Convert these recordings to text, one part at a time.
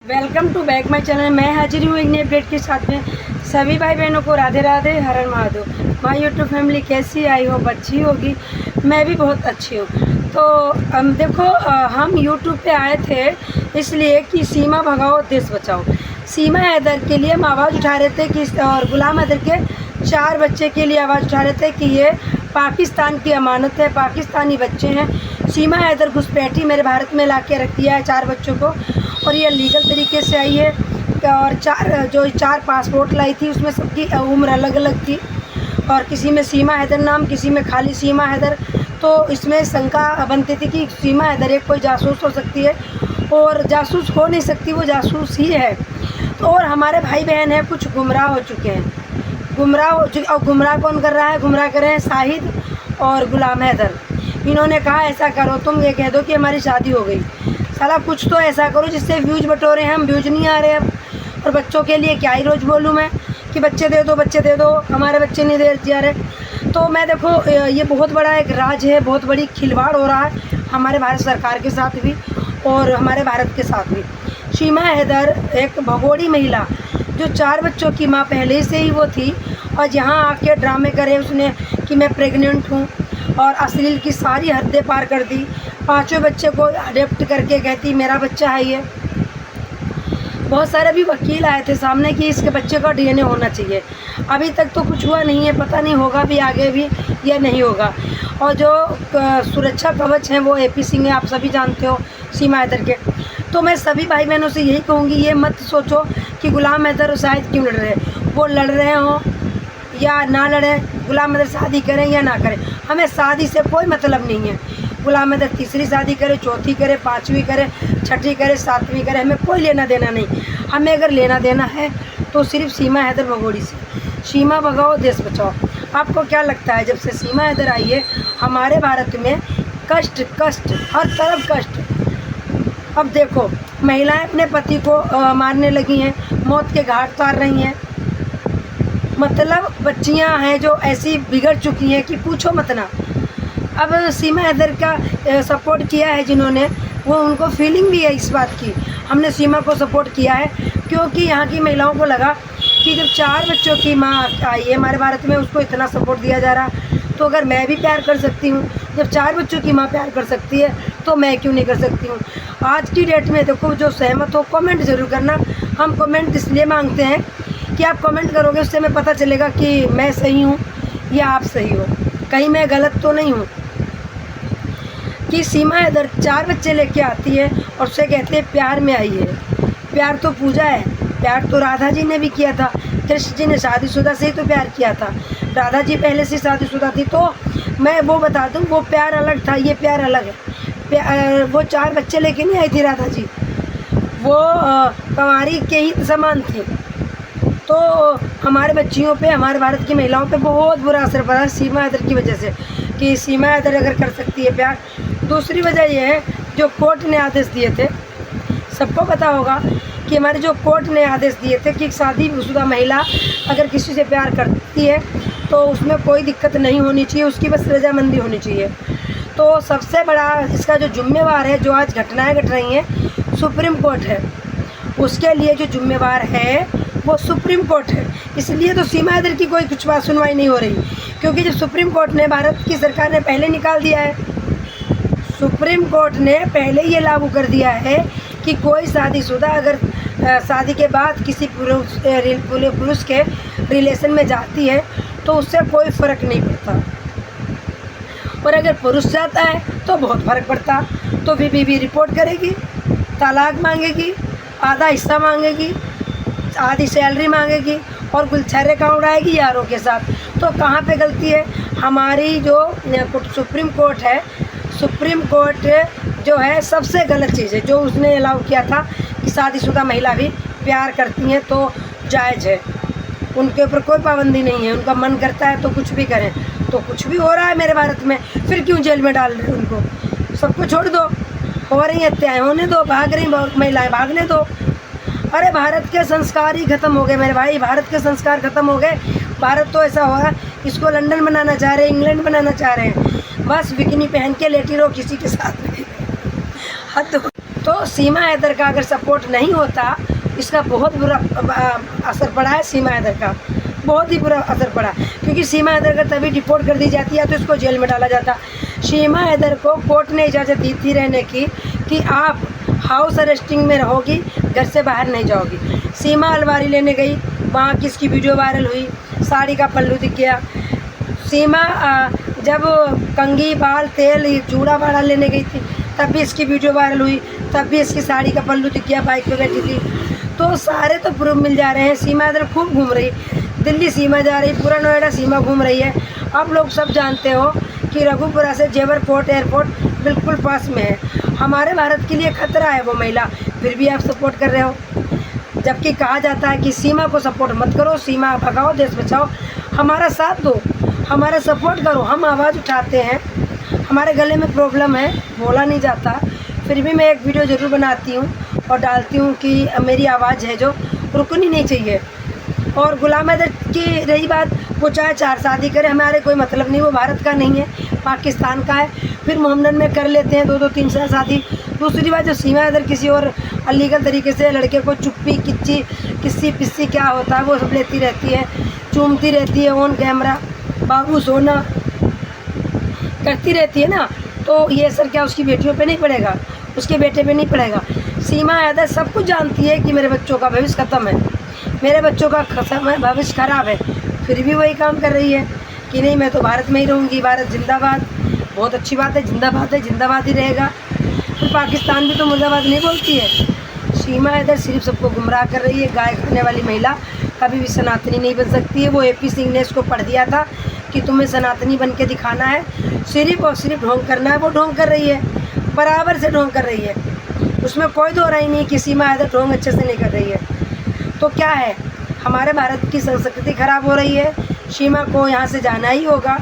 Welcome to back my channel. मैं हाजिर हूँ एक नए अपडेट के साथ में। सभी भाई बहनों को राधे राधे, हर हर महादेव। माई यूट्यूब फैमिली कैसी आई हो? अच्छी होगी। मैं भी बहुत अच्छी हूँ। तो देखो, हम यूट्यूब पे आए थे इसलिए कि सीमा भगाओ देश बचाओ। सीमा हैदर के लिए हम आवाज़ उठा रहे थे कि और गुलाम हैदर के 4 बच्चे के लिए आवाज़ उठा रहे थे कि ये पाकिस्तान की अमानत है, पाकिस्तानी बच्चे हैं। सीमा हैदर घुसपैठी मेरे भारत में ला के रख दिया है 4 बच्चों को, और ये लीगल तरीके से आई है। और 4 पासपोर्ट लाई थी, उसमें सबकी उम्र अलग अलग थी, और किसी में सीमा हैदर नाम, किसी में खाली सीमा हैदर। तो इसमें शंका बनती थी कि सीमा हैदर एक कोई जासूस हो सकती है, और जासूस हो नहीं सकती, वो जासूस ही है। तो और हमारे भाई बहन हैं कुछ गुमराह हो चुके हैं, गुमराह हो चुके। और गुमराह कौन कर रहा है? गुमराह कर रहे हैं शाहिद और गुलाम हैदर। इन्होंने कहा ऐसा करो, तुम ये कह दो कि हमारी शादी हो गई। साला कुछ तो ऐसा करो जिससे व्यूज बटोरे। हम व्यूज नहीं आ रहे अब। और बच्चों के लिए क्या ही रोज़ बोलूँ मैं कि बच्चे दे दो, बच्चे दे दो, हमारे बच्चे नहीं दे जा रहे। तो मैं देखो, ये बहुत बड़ा एक राज है, बहुत बड़ी खिलवाड़ हो रहा है हमारे भारत सरकार के साथ भी और हमारे भारत के साथ भी। सीमा हैदर एक भगोड़ी महिला, जो 4 बच्चों की माँ पहले से ही वो थी, और यहाँ आके ड्रामे करे उसने कि मैं प्रेग्नेंट हूँ, और अश्लील की सारी हदें पार कर दी। 5वें बच्चे को अडेप्ट करके कहती मेरा बच्चा है ये। बहुत सारे भी वकील आए थे सामने कि इसके बच्चे का डीएनए होना चाहिए। अभी तक तो कुछ हुआ नहीं है, पता नहीं होगा भी आगे भी या नहीं होगा। और जो सुरक्षा कवच हैं वो एपी सिंह है, आप सभी जानते हो सीमा हैदर के। तो मैं सभी भाई बहनों से यही कहूँगी, ये मत सोचो कि गुलाम हैदर और शाहिद क्यों लड़ रहे हैं। वो लड़ रहे हों या ना लड़ें, गुलाम हैदर शादी करें या ना करें, हमें शादी से कोई मतलब नहीं है। गुलाम हैदर तीसरी शादी करे, चौथी करे, 5वीं करे, 6ठी करे, 7वीं करे, हमें कोई लेना देना नहीं। हमें अगर लेना देना है तो सिर्फ सीमा हैदर भगोड़ी से। सीमा भगाओ देश बचाओ। आपको क्या लगता है, जब से सीमा हैदर आई है हमारे भारत में कष्ट कष्ट, हर तरफ कष्ट। अब देखो, महिलाएं अपने पति को मारने लगी हैं, मौत के घाट उतार रही हैं। मतलब बच्चियां हैं जो ऐसी बिगड़ चुकी हैं कि पूछो मत ना। अब सीमा हैदर का सपोर्ट किया है जिन्होंने, वो उनको फीलिंग भी है इस बात की, हमने सीमा को सपोर्ट किया है, क्योंकि यहाँ की महिलाओं को लगा कि जब 4 बच्चों की माँ आई है हमारे भारत में, उसको इतना सपोर्ट दिया जा रहा, तो अगर मैं भी प्यार कर सकती हूँ, जब 4 बच्चों की माँ प्यार कर सकती है तो मैं क्यों नहीं कर सकती हूँ। आज की डेट में देखो, जो सहमत हो कमेंट ज़रूर करना। हम कमेंट इसलिए मांगते हैं कि आप कमेंट करोगे, उससे हमें पता चलेगा कि मैं सही हूँ या आप सही हो, कहीं मैं गलत तो नहीं हूँ। कि सीमा हैदर 4 बच्चे लेके आती है और उससे कहते हैं प्यार में आई है। प्यार तो पूजा है, प्यार तो राधा जी ने भी किया था। कृष्ण जी ने शादीशुदा से ही तो प्यार किया था, राधा जी पहले से शादीशुदा थी। तो मैं वो बता दूँ, वो प्यार अलग था, ये प्यार अलग है। वो 4 बच्चे लेके नहीं आई थी राधा जी, वो कंवारी के ही समान थी। तो हमारे बच्चियों पे, हमारे भारत की महिलाओं पे बहुत बुरा असर पड़ा सीमा हैदर की वजह से, कि सीमा हैदर अगर कर सकती है प्यार। दूसरी वजह यह है, जो कोर्ट ने आदेश दिए थे, सबको पता होगा कि हमारे जो कोर्ट ने आदेश दिए थे कि शादीशुदा महिला अगर किसी से प्यार करती है तो उसमें कोई दिक्कत नहीं होनी चाहिए, उसकी बस रजामंदी होनी चाहिए। तो सबसे बड़ा इसका जो जिम्मेवार है, जो आज घटनाएँ घट रही हैं, सुप्रीम कोर्ट है। उसके लिए जो जिम्मेवार है वो सुप्रीम कोर्ट है। इसलिए तो सीमा हैदर की कोई कुछ बात सुनवाई नहीं हो रही, क्योंकि जब सुप्रीम कोर्ट ने, भारत की सरकार ने पहले निकाल दिया है, सुप्रीम कोर्ट ने पहले ये लागू कर दिया है कि कोई शादीशुदा अगर शादी के बाद किसी पुरुष के रिलेशन में जाती है तो उससे कोई फ़र्क नहीं पड़ता, और अगर पुरुष जाता है तो बहुत फ़र्क पड़ता। तो बीवी रिपोर्ट करेगी, तलाक मांगेगी, आधा हिस्सा मांगेगी, आधी सैलरी मांगेगी, और गुलछर्रे कहाँ उड़ाएगी यारों के साथ। तो कहाँ पे गलती है हमारी? जो सुप्रीम कोर्ट है, सुप्रीम कोर्ट जो है सबसे गलत चीज़ है, जो उसने अलाउ किया था कि शादीशुदा महिला भी प्यार करती हैं तो जायज़ है, उनके ऊपर कोई पाबंदी नहीं है, उनका मन करता है तो कुछ भी करें। तो कुछ भी हो रहा है मेरे भारत में, फिर क्यों जेल में डाल रहे हैं उनको? सबको छोड़ दो, हो रही हत्याएँ होने दो, भाग रही महिलाएँ भागने दो। अरे भारत के संस्कार ही ख़त्म हो गए मेरे भाई, भारत के संस्कार ख़त्म हो गए। भारत तो ऐसा हो रहा, इसको लंदन बनाना चाह रहे हैं, इंग्लैंड बनाना चाह रहे हैं, बस बिकिनी पहन के लेटी रहो किसी के साथ में। हद। तो सीमा हैदर का अगर सपोर्ट नहीं होता, इसका बहुत बुरा असर पड़ा है। सीमा हैदर का बहुत ही बुरा असर पड़ा, क्योंकि सीमा हैदर का तभी डिपोर्ट कर दी जाती है तो इसको जेल में डाला जाता। सीमा हैदर को कोर्ट ने इजाज़त दी थी रहने की कि आप हाउस अरेस्टिंग में रहोगी, घर से बाहर नहीं जाओगी। सीमा अलमारी लेने गई, वहाँ की इसकी वीडियो वायरल हुई, साड़ी का पल्लू दिख गया। सीमा जब कंघी, बाल, तेल, चूड़ा वाड़ा लेने गई थी तब भी इसकी वीडियो वायरल हुई, तब भी इसकी साड़ी का पल्लू दिख गया, बाइक पे बैठी थी। तो सारे तो प्रूफ मिल जा रहे हैं। सीमा इधर खूब घूम रही, दिल्ली सीमा जा रही, पूरा नोएडा सीमा घूम रही है। आप लोग सब जानते हो कि रघुपुरा से जेवर पोर्ट एयरपोर्ट बिल्कुल पास में है। हमारे भारत के लिए खतरा है वो महिला, फिर भी आप सपोर्ट कर रहे हो। जबकि कहा जाता है कि सीमा को सपोर्ट मत करो, सीमा भगाओ, देश बचाओ। हमारा साथ दो, हमारा सपोर्ट करो। हम आवाज़ उठाते हैं, हमारे गले में प्रॉब्लम है, बोला नहीं जाता, फिर भी मैं एक वीडियो ज़रूर बनाती हूँ और डालती हूँ कि मेरी आवाज़ है जो रुकनी नहीं चाहिए। और गुलाम हैदर की रही बात, वो चाहे 4 शादी करे, हमारे कोई मतलब नहीं, वो भारत का नहीं है, पाकिस्तान का है। फिर मोहम्मदन में कर लेते हैं 2-2, 3 शादी। दूसरी बात, जो सीमा हैदर किसी और अलीगल तरीके से लड़के को चुप्पी, किस्सी पिस्सी क्या होता है वो सब लेती रहती है, चूमती रहती है, ऑन कैमरा बाबू सोना करती रहती है ना, तो ये असर क्या उसकी बेटियों पे नहीं पड़ेगा, उसके बेटे पे नहीं पड़ेगा। सीमा हैदर सब कुछ जानती है कि मेरे बच्चों का भविष्य ख़त्म है, मेरे बच्चों का भविष्य ख़राब है, फिर भी वही काम कर रही है कि नहीं मैं तो भारत में ही रहूँगी, भारत जिंदाबाद। बहुत अच्छी बात है, जिंदाबाद है, जिंदाबाद ही रहेगा। फिर पाकिस्तान भी तो मुर्दाबाद नहीं बोलती है। सीमा हैदर सिर्फ सबको गुमराह कर रही है। गाय खाने वाली महिला कभी भी सनातनी नहीं बन सकती है। वो AP सिंह ने इसको पढ़ दिया था कि तुम्हें सनातनी बन के दिखाना है, सिर्फ और सिर्फ ढोंग करना है। वो ढोंग कर रही है, बराबर से ढोंग कर रही है, उसमें कोई दो राय नहीं कि सीमा हैदर ढोंग अच्छे से नहीं कर रही है। तो क्या है, हमारे भारत की संस्कृति खराब हो रही है। सीमा को यहाँ से जाना ही होगा।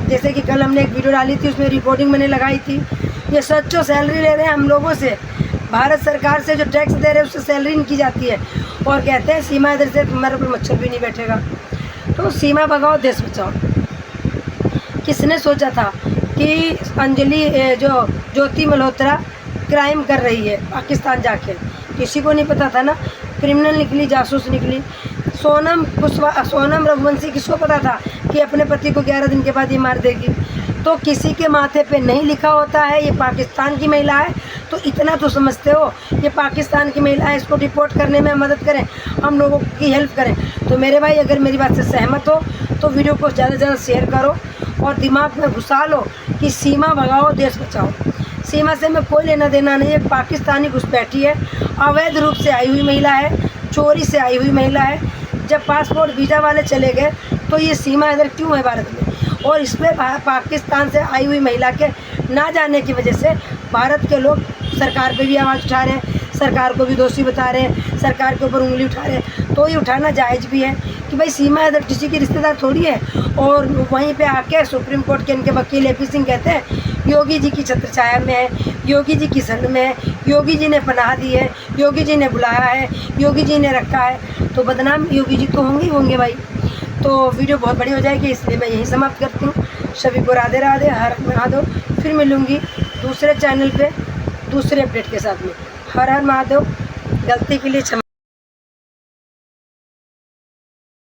जैसे कि कल हमने एक वीडियो डाली थी, उसमें रिकॉर्डिंग मैंने लगाई थी। ये सच्चो सैलरी ले रहे हैं हम लोगों से, भारत सरकार से जो टैक्स दे रहे हैं उससे सैलरी इनकी जाती है, और कहते हैं सीमा इधर से तुम्हारे ऊपर मच्छर भी नहीं बैठेगा। तो सीमा भगाओ, देश बचाओ। किसने सोचा था कि अंजलि जो ज्योति मल्होत्रा क्राइम कर रही है पाकिस्तान जाके, किसी को नहीं पता था ना। क्रिमिनल निकली, जासूस निकली। सोनम रघुवंशी, किसको पता था कि अपने पति को 11 दिन के बाद ये मार देगी। तो किसी के माथे पे नहीं लिखा होता है ये पाकिस्तान की महिला है, तो इतना तो समझते हो ये पाकिस्तान की महिला है, इसको रिपोर्ट करने में मदद करें, हम लोगों की हेल्प करें। तो मेरे भाई, अगर मेरी बात से सहमत हो तो वीडियो को ज़्यादा से ज़्यादा शेयर करो और दिमाग में घुसा लो कि सीमा भगाओ, देश बचाओ। सीमा से में कोई लेना देना नहीं है, पाकिस्तानी घुसपैठी है, अवैध रूप से आई हुई महिला है, चोरी से आई हुई महिला है। जब पासपोर्ट वीज़ा वाले चले गए तो ये सीमा इधर क्यों है भारत में? और इसमें पाकिस्तान से आई हुई महिला के ना जाने की वजह से भारत के लोग सरकार पे भी आवाज़ उठा रहे हैं, सरकार को भी दोषी बता रहे हैं, सरकार के ऊपर उंगली उठा रहे हैं। तो ये उठाना जायज़ भी है कि भाई सीमा इधर किसी की रिश्तेदार थोड़ी है। और वहीं पे आके सुप्रीम कोर्ट के इनके वकील AP सिंह कहते हैं योगी जी की छत्रछाया में है, योगी जी की शरण में है, योगी जी ने पनाह दी है, योगी जी ने बुलाया है, योगी जी ने रखा है। तो बदनाम योगी जी तो होंगे ही होंगे भाई। तो वीडियो बहुत बड़ी हो जाएगी, इसलिए मैं यहीं समाप्त करती हूँ। सभी को राधे राधे, हर महादेव। फिर मिलूँगी दूसरे चैनल पे दूसरे अपडेट के साथ में। हर हर महादेव। गलती के लिए क्षमा।